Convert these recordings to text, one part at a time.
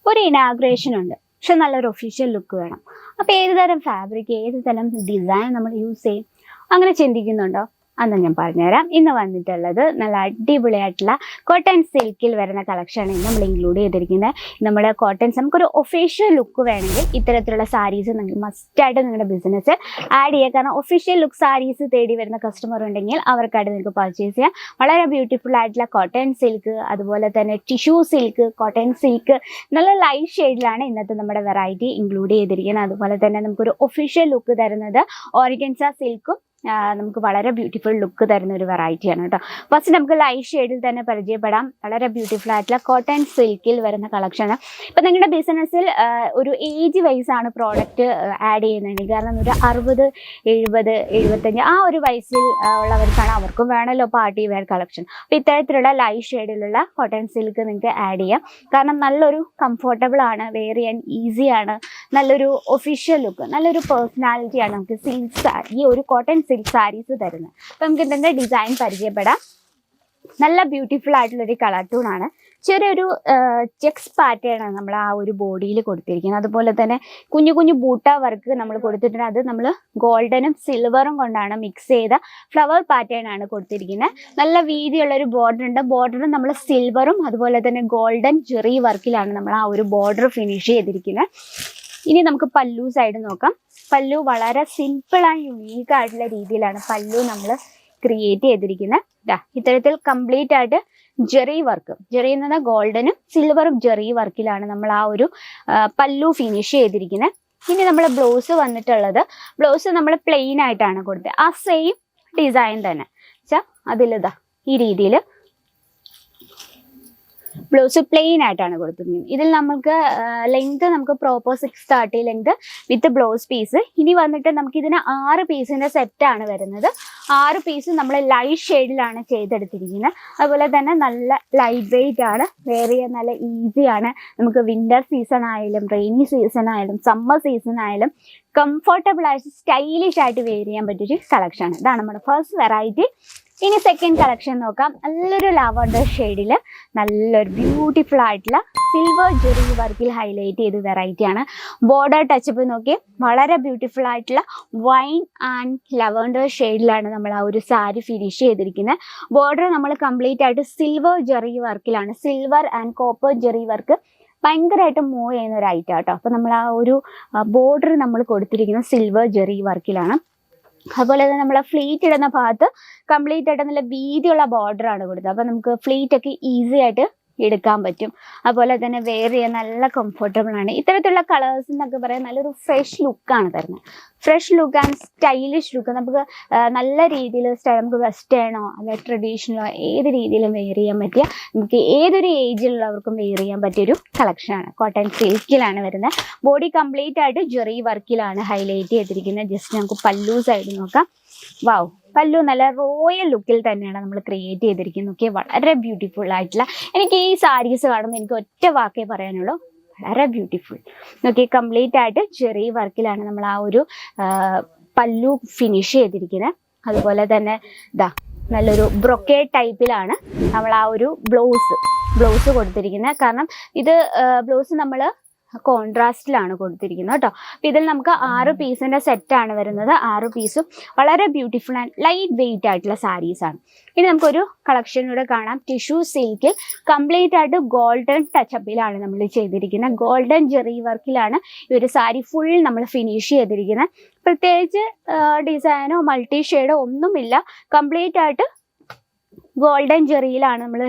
ഒരു ഇനാഗ്രേഷൻ ഉണ്ട്, പക്ഷെ നല്ലൊരു ഒഫീഷ്യൽ ലുക്ക് വേണം. അപ്പോൾ ഏത് തരം ഫാബ്രിക്, ഏത് തരം ഡിസൈൻ നമ്മൾ യൂസ് ചെയ്യും, അങ്ങനെ ചിന്തിക്കുന്നുണ്ടോ? അന്ന് ഞാൻ പറഞ്ഞുതരാം. ഇന്ന് വന്നിട്ടുള്ളത് നല്ല അടിപൊളിയായിട്ടുള്ള കോട്ടൺ സിൽക്കിൽ വരുന്ന കളക്ഷനാണ് ഇന്ന് നമ്മൾ ഇൻക്ലൂഡ് ചെയ്തിരിക്കുന്നത്. നമ്മുടെ കോട്ടൺസ് നമുക്കൊരു ഒഫീഷ്യൽ ലുക്ക് വേണമെങ്കിൽ ഇത്തരത്തിലുള്ള സാരീസ് നിങ്ങൾ മസ്റ്റായിട്ട് നിങ്ങളുടെ ബിസിനസ്സിൽ ആഡ് ചെയ്യുക. കാരണം ഒഫീഷ്യൽ ലുക്ക് സാരീസ് തേടി വരുന്ന കസ്റ്റമർ ഉണ്ടെങ്കിൽ അവർക്കായിട്ട് നിങ്ങൾക്ക് പർച്ചേസ് ചെയ്യാം. വളരെ ബ്യൂട്ടിഫുൾ ആയിട്ടുള്ള കോട്ടൺ സിൽക്ക്, അതുപോലെ തന്നെ ടിഷ്യൂ സിൽക്ക്, കോട്ടൺ സിൽക്ക്, നല്ല ലൈറ്റ് ഷെയ്ഡിലാണ് ഇന്നത്തെ നമ്മുടെ വെറൈറ്റി ഇൻക്ലൂഡ് ചെയ്തിരിക്കുന്നത്. അതുപോലെ തന്നെ നമുക്കൊരു ഒഫീഷ്യൽ ലുക്ക് തരുന്നത് ഓർഗൻസ സിൽക്കും നമുക്ക് വളരെ ബ്യൂട്ടിഫുൾ ലുക്ക് തരുന്ന ഒരു വെറൈറ്റിയാണ് കേട്ടോ. ഫസ്റ്റ് നമുക്ക് ലൈറ്റ് ഷെയ്ഡിൽ തന്നെ പരിചയപ്പെടാം. വളരെ ബ്യൂട്ടിഫുൾ ആയിട്ടുള്ള കോട്ടൺ സിൽക്കിൽ വരുന്ന കളക്ഷനാണ്. ഇപ്പം നിങ്ങളുടെ ബിസിനസ്സിൽ ഒരു ഏജ് വൈസ് ആണ് പ്രോഡക്റ്റ് ആഡ് ചെയ്യുന്നുണ്ടെങ്കിൽ, കാരണം ഒരു 60, 70, 75 ആ ഒരു വയസ്സിൽ ഉള്ളവർക്കാണ്, അവർക്കും വേണമല്ലോ പാർട്ടി വെയർ കളക്ഷൻ. അപ്പോൾ ഇത്തരത്തിലുള്ള ലൈറ്റ് ഷെയ്ഡിലുള്ള കോട്ടൺ സിൽക്ക് നിങ്ങൾക്ക് ആഡ് ചെയ്യാം. കാരണം നല്ലൊരു കംഫർട്ടബിൾ ആണ്, വെയർ ചെയ്യാൻ ഈസിയാണ്, നല്ലൊരു ഒഫീഷ്യൽ ലുക്ക്, നല്ലൊരു പേഴ്സണാലിറ്റിയാണ് നമുക്ക് സിൽക്ക് ഈ ഒരു കോട്ടൺ സിൽക്ക് സാരീസ് തരുന്നത്. അപ്പം നമുക്ക് ഇതിൻ്റെ ഡിസൈൻ പരിചയപ്പെടാം. നല്ല ബ്യൂട്ടിഫുൾ ആയിട്ടുള്ളൊരു കളർ ടൂണാണ്. ചെറിയൊരു ചെക്സ് പാറ്റേൺ ആണ് നമ്മൾ ആ ഒരു ബോഡിയിൽ കൊടുത്തിരിക്കുന്നത്. അതുപോലെ തന്നെ കുഞ്ഞു കുഞ്ഞു ബൂട്ട വർക്ക് നമ്മൾ കൊടുത്തിട്ടുണ്ട്. അത് നമ്മൾ ഗോൾഡനും സിൽവറും കൊണ്ടാണ് മിക്സ് ചെയ്ത ഫ്ലവർ പാറ്റേൺ ആണ് കൊടുത്തിരിക്കുന്നത്. നല്ല വീതിയുള്ളൊരു ബോർഡർ ഉണ്ട്. ബോർഡർ നമ്മൾ സിൽവറും അതുപോലെ തന്നെ ഗോൾഡൻ ജെറി വർക്കിലാണ് നമ്മൾ ആ ഒരു ബോർഡർ ഫിനിഷ് ചെയ്തിരിക്കുന്നത്. ഇനി നമുക്ക് പല്ലു സൈഡ് നോക്കാം. പല്ലു വളരെ സിമ്പിൾ ആൻഡ് യുണീക്ക് ആയിട്ടുള്ള രീതിയിലാണ് പല്ലു നമ്മൾ ക്രിയേറ്റ് ചെയ്തിരിക്കുന്നത്. ഇത്തരത്തിൽ കംപ്ലീറ്റ് ആയിട്ട് ജെറി വർക്ക്, ജെറി എന്ന് പറഞ്ഞാൽ ഗോൾഡനും സിൽവറും ജെറി വർക്കിലാണ് നമ്മൾ ആ ഒരു പല്ലു ഫിനിഷ് ചെയ്തിരിക്കുന്നത്. ഇനി നമ്മൾ ബ്ലൗസ് വന്നിട്ടുള്ളത്, ബ്ലൗസ് നമ്മൾ പ്ലെയിൻ ആയിട്ടാണ് കൊടുത്തത്. ആ സെയിം ഡിസൈൻ തന്നെ അതിലിതാ ഈ രീതിയിൽ ബ്ലൗസ് പ്ലെയിൻ ആയിട്ടാണ് കൊടുത്തിരിക്കുന്നത്. ഇതിൽ നമുക്ക് ലെങ്ത് നമുക്ക് proper 630 length with blouse piece. ഇനി വന്നിട്ട് നമുക്ക് ഇതിന് 6 പീസിന്റെ സെറ്റാണ് വരുന്നത്. 6 പീസ് നമ്മൾ ലൈറ്റ് ഷെയ്ഡിലാണ് ചെയ്തെടുത്തിരിക്കുന്നത്. അതുപോലെ തന്നെ നല്ല ലൈറ്റ് വെയിറ്റ് ആണ്, വെയർ ചെയ്യാൻ നല്ല ഈസിയാണ്. നമുക്ക് വിന്റർ സീസൺ ആയാലും റെയിനി സീസൺ ആയാലും സമ്മർ സീസൺ ആയാലും കംഫർട്ടബിൾ ആയിട്ട് സ്റ്റൈലിഷ് ആയിട്ട് വെയർ ചെയ്യാൻ പറ്റിയൊരു കളക്ഷനാണ്. ഇതാണ് നമ്മുടെ ഫസ്റ്റ് വെറൈറ്റി. ഇനി സെക്കൻഡ് കളക്ഷൻ നോക്കാം. നല്ലൊരു ലാവണ്ടർ ഷെയ്ഡിൽ നല്ലൊരു ബ്യൂട്ടിഫുൾ ആയിട്ടുള്ള സിൽവർ ജെറി വർക്കിൽ ഹൈലൈറ്റ് ചെയ്ത വെറൈറ്റിയാണ്. ബോർഡർ ടച്ചപ്പ് നോക്കി വളരെ ബ്യൂട്ടിഫുൾ ആയിട്ടുള്ള വൈൻ ആൻഡ് ലവണ്ടർ ഷെയ്ഡിലാണ് നമ്മൾ ആ ഒരു സാരി ഫിനിഷ് ചെയ്തിരിക്കുന്നത്. ബോർഡർ നമ്മൾ കംപ്ലീറ്റ് ആയിട്ട് സിൽവർ ജെറി വർക്കിലാണ്. Silver and copper zari work ഭയങ്കരമായിട്ട് മൂവ് ചെയ്യുന്ന ഒരു ഐറ്റം കേട്ടോ. അപ്പോൾ നമ്മൾ ആ ഒരു ബോർഡർ നമ്മൾ കൊടുത്തിരിക്കുന്നത് സിൽവർ ജെറി വർക്കിലാണ്. അതുപോലെ തന്നെ നമ്മൾ ഫ്ലീറ്റ് ഇടുന്ന ഭാഗത്ത് കംപ്ലീറ്റ് ആയിട്ട് നല്ല വീതിയുള്ള ബോർഡറാണ് കൊടുത്തത്. അപ്പോൾ നമുക്ക് ഫ്ലീറ്റ് ഒക്കെ ഈസി ആയിട്ട് എടുക്കാൻ പറ്റും. അതുപോലെ തന്നെ വെയർ ചെയ്യാൻ നല്ല കംഫർട്ടബിൾ ആണ്. ഇത്തരത്തിലുള്ള കളേഴ്സ് എന്നൊക്കെ പറയാൻ നല്ലൊരു ഫ്രഷ് ലുക്കാണ് തരുന്നത്. Fresh look and stylish look. നമുക്ക് നല്ല രീതിയിൽ നമുക്ക് വെസ്റ്റേണോ അല്ലെങ്കിൽ ട്രഡീഷണലോ ഏത് രീതിയിലും വെയർ ചെയ്യാൻ പറ്റിയ, നമുക്ക് ഏതൊരു ഏജിലുള്ളവർക്കും വെയർ ചെയ്യാൻ പറ്റിയൊരു കളക്ഷനാണ്. കോട്ടൺ സിൽക്കിലാണ് വരുന്നത്. ബോഡി കംപ്ലീറ്റ് ആയിട്ട് ജെറി വർക്കിലാണ് ഹൈലൈറ്റ് ചെയ്തിരിക്കുന്നത്. ജസ്റ്റ് നമുക്ക് പല്ലു സൈഡ് നോക്കാം. വാവ്, പല്ലു നല്ല റോയൽ ലുക്കിൽ തന്നെയാണ് നമ്മൾ ക്രിയേറ്റ് ചെയ്തിരിക്കുന്നത്. ഓക്കെ, വളരെ ബ്യൂട്ടിഫുൾ ആയിട്ടുള്ള, എനിക്ക് ഈ സാരീസ് കാണുമ്പോൾ എനിക്ക് ഒറ്റ വാക്കേ പറയാനുള്ളൂ, വളരെ ബ്യൂട്ടിഫുൾ. ഓക്കെ, കംപ്ലീറ്റ് ആയിട്ട് ചെറിയ വർക്കിലാണ് നമ്മൾ ആ ഒരു പല്ലു ഫിനിഷ് ചെയ്തിരിക്കുന്നത്. അതുപോലെ തന്നെ നല്ലൊരു ബ്രൊക്കേഡ് ടൈപ്പിലാണ് നമ്മൾ ആ ഒരു ബ്ലൗസ് കൊടുത്തിരിക്കുന്നത്. കാരണം ഇത് ബ്ലൗസ് നമ്മൾ കോൺട്രാസ്റ്റിലാണ് കൊടുത്തിരിക്കുന്നത് കേട്ടോ. അപ്പം ഇതിൽ നമുക്ക് 6 പീസിന്റെ സെറ്റാണ് വരുന്നത്. 6 പീസും വളരെ ബ്യൂട്ടിഫുൾ ആൻഡ് ലൈറ്റ് വെയിറ്റ് ആയിട്ടുള്ള സാരീസാണ്. ഇനി നമുക്കൊരു കളക്ഷനൂടെ കാണാം. ടിഷ്യൂ സിൽക്കിൽ കംപ്ലീറ്റ് ആയിട്ട് ഗോൾഡൻ ടച്ചപ്പിലാണ് നമ്മൾ ചെയ്തിരിക്കുന്നത്. ഗോൾഡൻ ജെറി വർക്കിലാണ് ഈ ഒരു സാരി ഫുൾ നമ്മൾ ഫിനിഷ് ചെയ്തിരിക്കുന്നത്. പ്രത്യേകിച്ച് ഡിസൈനോ മൾട്ടി ഷെയ്ഡോ ഒന്നുമില്ല. കംപ്ലീറ്റ് ആയിട്ട് ഗോൾഡൻ ജെറിയിലാണ് നമ്മൾ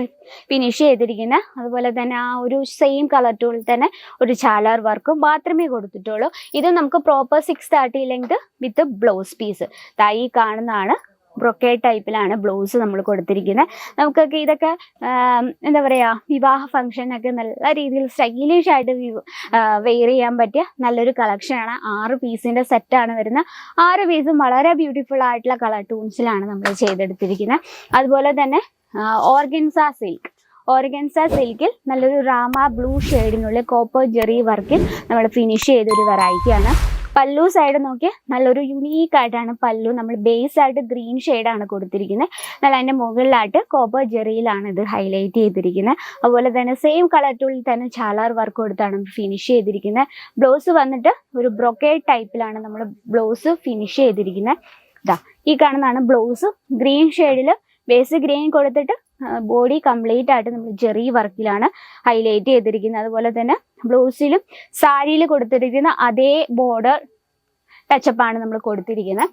ഫിനിഷ് ചെയ്തിരിക്കുന്നത്. അതുപോലെ തന്നെ ആ ഒരു സെയിം കളർ ടൂണിൽ തന്നെ ഒരു ചാലാർ വർക്കും മാത്രമേ കൊടുത്തിട്ടുള്ളൂ. ഇത് നമുക്ക് proper 630 length with blouse piece. ഈ കാണുന്നതാണ് ബ്രൊക്കേഡ് ടൈപ്പിലാണ് ബ്ലൗസ് നമ്മൾ കൊടുത്തിരിക്കുന്നത്. നമുക്കൊക്കെ ഇതൊക്കെ എന്താ പറയുക, വിവാഹ ഫംഗ്ഷനൊക്കെ നല്ല രീതിയിൽ സ്റ്റൈലിഷ് ആയിട്ട് വെയർ ചെയ്യാൻ പറ്റിയ നല്ലൊരു കളക്ഷനാണ്. 6 പീസിൻ്റെ സെറ്റാണ് വരുന്നത്. 6 പീസും വളരെ ബ്യൂട്ടിഫുൾ ആയിട്ടുള്ള കളർ ടൂൺസിലാണ് നമ്മൾ ചെയ്തെടുത്തിരിക്കുന്നത്. അതുപോലെ തന്നെ ഓർഗൻസ സിൽക്കിൽ നല്ലൊരു റാമ ബ്ലൂ ഷെയ്ഡിനുള്ളിൽ കോപ്പർ ജെറി വർക്കിൽ നമ്മൾ ഫിനിഷ് ചെയ്തൊരു വെറൈറ്റിയാണ്. പല്ലു സൈഡ് നോക്കിയാൽ നല്ലൊരു യുണീക്ക് ആയിട്ടാണ് പല്ലു. നമ്മൾ ബേസ് ആയിട്ട് ഗ്രീൻ ഷെയ്ഡാണ് കൊടുത്തിരിക്കുന്നത്. എന്നാൽ അതിൻ്റെ മുകളിലായിട്ട് കോപ്പർ ജെറിയിലാണ് ഇത് ഹൈലൈറ്റ് ചെയ്തിരിക്കുന്നത്. അതുപോലെ തന്നെ സെയിം കളർ ടൂളിൽ തന്നെ ചാലാർ വർക്ക് കൊടുത്താണ് ഫിനിഷ് ചെയ്തിരിക്കുന്നത്. ബ്ലൗസ് വന്നിട്ട് ഒരു ബ്രൊക്കേഡ് ടൈപ്പിലാണ് നമ്മൾ ബ്ലൗസ് ഫിനിഷ് ചെയ്തിരിക്കുന്നത്. ഇതാ ഈ കാണുന്നതാണ് ബ്ലൗസ്. ഗ്രീൻ ഷെയ്ഡിൽ ബേസ് ഗ്രീൻ കൊടുത്തിട്ട് ബോഡി കംപ്ലീറ്റ് ആയിട്ട് നമ്മൾ ജെറി വർക്കിലാണ് ഹൈലൈറ്റ് ചെയ്തിരിക്കുന്നത്. അതുപോലെ തന്നെ ബ്ലൗസിലും സാരിയിൽ കൊടുത്തിരിക്കുന്ന അതേ ബോർഡർ ടച്ചപ്പാണ് നമ്മൾ കൊടുത്തിരിക്കുന്നത്.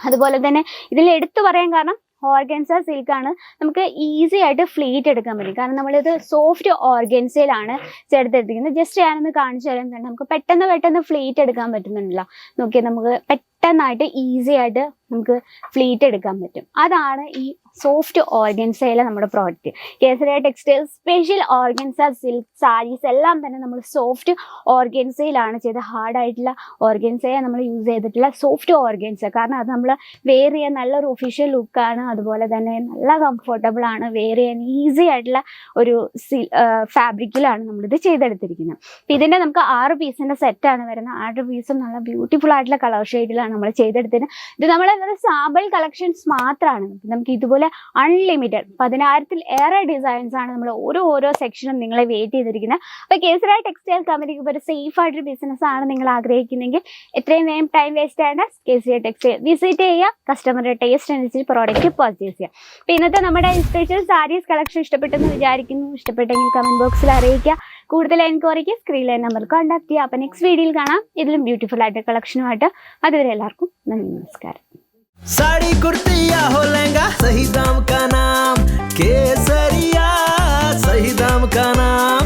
അതുപോലെ തന്നെ ഇതിൽ എടുത്തു പറയാൻ കാരണം ഓർഗൻസ സിൽക്കാണ്. നമുക്ക് ഈസി ആയിട്ട് ഫ്ലീറ്റ് എടുക്കാൻ പറ്റും. കാരണം നമ്മളിത് സോഫ്റ്റ് ഓർഗൻസയിലാണ് ചേർത്തെടുത്തിരിക്കുന്നത്. ജസ്റ്റ് ഞാനൊന്ന് കാണിച്ചു തരാൻ തന്നെ നമുക്ക് പെട്ടെന്ന് ഫ്ലീറ്റ് എടുക്കാൻ പറ്റുന്നുണ്ടല്ലോ. നോക്കിയാൽ നമുക്ക് പെട്ടെന്നായിട്ട് ഈസി ആയിട്ട് നമുക്ക് ഫ്ലീറ്റ് എടുക്കാൻ പറ്റും. അതാണ് ഈ സോഫ്റ്റ് ഓർഗൻസയിലെ നമ്മുടെ product. Kesariya textile special organza silk sarees എല്ലാം തന്നെ നമ്മൾ സോഫ്റ്റ് ഓർഗൻസയിലാണ് ചെയ്ത്. ഹാർഡായിട്ടുള്ള ഓർഗൻസയെ നമ്മൾ യൂസ് ചെയ്തിട്ടുള്ള സോഫ്റ്റ് ഓർഗൻസ. കാരണം അത് നമ്മൾ വെയർ ചെയ്യാൻ നല്ലൊരു ഒഫീഷ്യൽ ലുക്കാണ്. അതുപോലെ തന്നെ നല്ല കംഫർട്ടബിൾ ആണ്. വെയർ ചെയ്യാൻ ഈസി ആയിട്ടുള്ള ഒരു ഫാബ്രിക്കിലാണ് നമ്മളിത് ചെയ്തെടുത്തിരിക്കുന്നത്. അപ്പം ഇതിൻ്റെ നമുക്ക് 6 പീസിൻ്റെ സെറ്റാണ് വരുന്നത്. 6 പീസും നല്ല ബ്യൂട്ടിഫുൾ ആയിട്ടുള്ള കളർ ഷെയ്ഡിലാണ് നമ്മൾ ചെയ്തെടുത്തത്. ഇത് നമ്മൾ സാമ്പിൾ കളക്ഷൻസ് മാത്രമാണ്. നമുക്ക് ഇതുപോലെ അൺലിമിറ്റഡ് 10,000-ൽ ഏറെ ഡിസൈൻസ് ആണ് നമ്മൾ ഓരോ സെക്ഷനും നിങ്ങളെ വെയിറ്റ് ചെയ്തിരിക്കുന്നത്. അപ്പോൾ കേസരിയ ടെക്സ്റ്റൈൽ കമ്പനിക്ക് ഒരു സേഫ് ആയിട്ടൊരു ബിസിനസ് ആണ് നിങ്ങൾ ആഗ്രഹിക്കുന്നെങ്കിൽ എത്രയും വേഗം ടൈം വേസ്റ്റ് ആയിട്ട് കേസരിയ ടെക്സ്റ്റൈൽ വിസിറ്റ് ചെയ്യുക. കസ്റ്റമറുടെ ടേസ്റ്റ് അനുസരിച്ച് പ്രോഡക്റ്റ് പർച്ചേസ് ചെയ്യുക. അപ്പോൾ ഇന്നത്തെ നമ്മുടെ സ്പെഷ്യൽ സാരീസ് കളക്ഷൻ ഇഷ്ടപ്പെട്ടെന്ന് വിചാരിക്കുന്നു. ഇഷ്ടപ്പെട്ടെങ്കിൽ കമന്റ് ബോക്സിൽ അറിയിക്കുക. കൂടുതൽ എൻക്വയറിക്ക് സ്ക്രീനിലെ നമ്പർ കോൺടാക്ട് ചെയ്യുക. അപ്പോൾ നെക്സ്റ്റ് വീഡിയോയിൽ കാണാം ഇതിലും ബ്യൂട്ടിഫുൾ ആയിട്ട് കളക്ഷനുമായിട്ട്. അതുവരെ എല്ലാവർക്കും നന്ദി, നമസ്കാരം. साड़ी कुर्ती या हो लहंगा, सही दाम का नाम केसरिया, सही दाम का नाम।